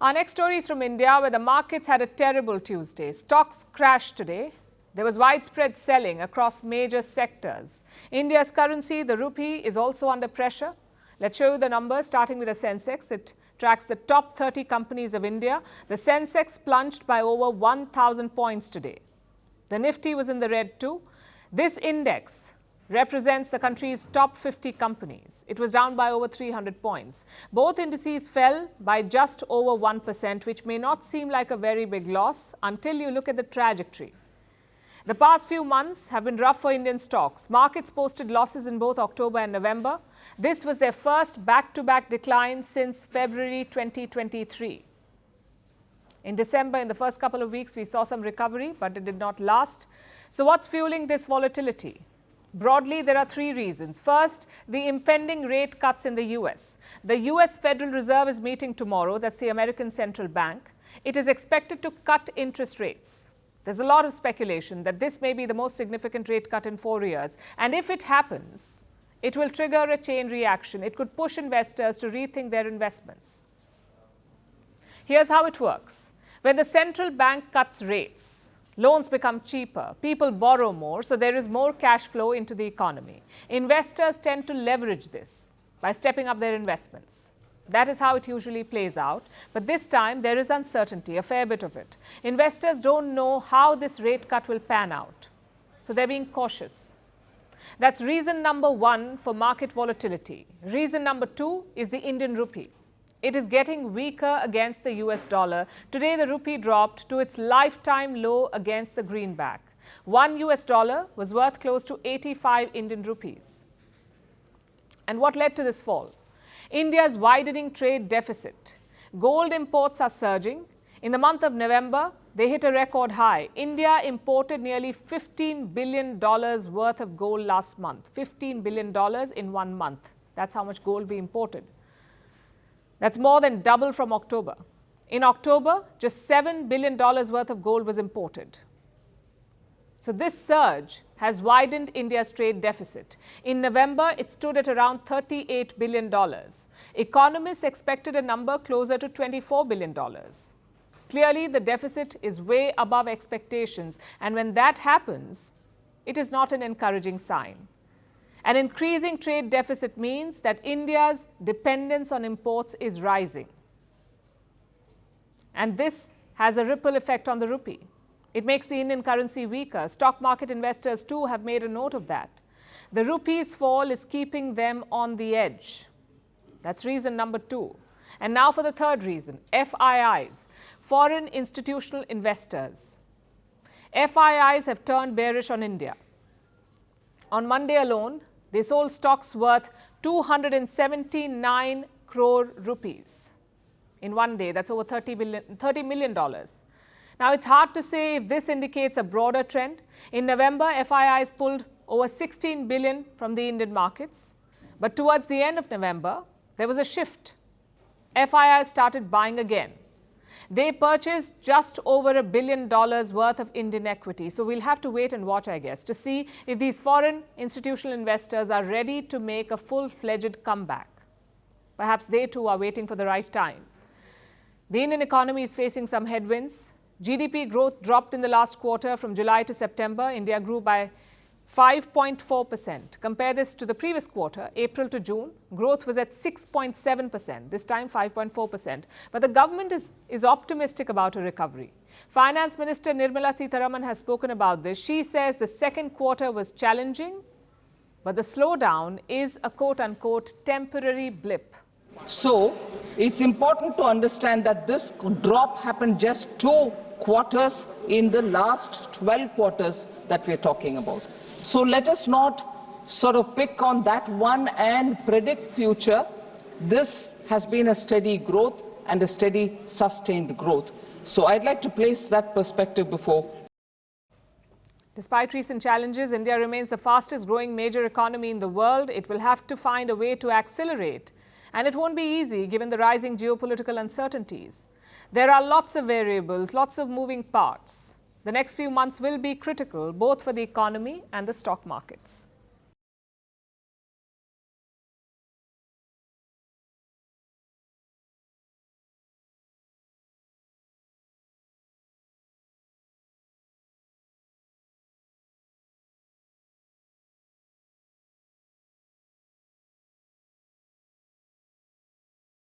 Our next story is from India, where the markets had a terrible Tuesday. Stocks crashed today. There was widespread selling across major sectors. India's currency, the rupee, is also under pressure. Let's show you the numbers, starting with the Sensex. It tracks the top 30 companies of India. The Sensex plunged by over 1,000 points today. The Nifty was in the red too. This index represents the country's top 50 companies. It was down by over 300 points. Both indices fell by just over 1%, which may not seem like a very big loss until you look at the trajectory. The past few months have been rough for Indian stocks. Markets posted losses in both October and November. This was their first back-to-back decline since February 2023. In December, in the first couple of weeks, we saw some recovery, but it did not last. So what's fueling this volatility? Broadly, there are three reasons. First, the impending rate cuts in the US. The US Federal Reserve is meeting tomorrow. That's the American Central Bank. It is expected to cut interest rates. There's a lot of speculation that this may be the most significant rate cut in 4 years. And if it happens, it will trigger a chain reaction. It could push investors to rethink their investments. Here's how it works. When the central bank cuts rates, loans become cheaper, people borrow more, so there is more cash flow into the economy. Investors tend to leverage this by stepping up their investments. That is how it usually plays out. But this time, there is uncertainty, a fair bit of it. Investors don't know how this rate cut will pan out, so they're being cautious. That's reason number one for market volatility. Reason number two is the Indian rupee. It is getting weaker against the US dollar. Today, the rupee dropped to its lifetime low against the greenback. One US dollar was worth close to 85 Indian rupees. And what led to this fall? India's widening trade deficit. Gold imports are surging. In the month of November, they hit a record high. India imported nearly $15 billion worth of gold last month. $15 billion in 1 month. That's how much gold we imported. That's more than double from October. In October, just $7 billion worth of gold was imported. So this surge has widened India's trade deficit. In November, it stood at around $38 billion. Economists expected a number closer to $24 billion. Clearly, the deficit is way above expectations. And when that happens, it is not an encouraging sign. An increasing trade deficit means that India's dependence on imports is rising. And this has a ripple effect on the rupee. It makes the Indian currency weaker. Stock market investors too have made a note of that. The rupee's fall is keeping them on the edge. That's reason number two. And now for the third reason, FIIs, foreign institutional investors. FIIs have turned bearish on India. On Monday alone, they sold stocks worth 279 crore rupees. In 1 day, that's over $30 million. Now, it's hard to say if this indicates a broader trend. In November, FIIs pulled over 16 billion from the Indian markets. But towards the end of November, there was a shift. FIIs started buying again. They purchased just over $1 billion worth of Indian equity. So we'll have to wait and watch, I guess, to see if these foreign institutional investors are ready to make a full-fledged comeback. Perhaps they too are waiting for the right time. The Indian economy is facing some headwinds. GDP growth dropped in the last quarter from July to September. India grew by 5.4%. Compare this to the previous quarter, April to June. Growth was at 6.7%, this time 5.4%. But the government is optimistic about a recovery. Finance Minister Nirmala Sitharaman has spoken about this. She says the second quarter was challenging, but the slowdown is a quote-unquote temporary blip. So, it's important to understand that this drop happened just 2 quarters in the last 12 quarters that we're talking about. So let us not sort of pick on that one and predict future. This has been a steady growth and a steady sustained growth. So I'd like to place that perspective before. Despite recent challenges, India remains the fastest growing major economy in the world. It will have to find a way to accelerate. And it won't be easy given the rising geopolitical uncertainties. There are lots of variables, lots of moving parts. The next few months will be critical both for the economy and the stock markets.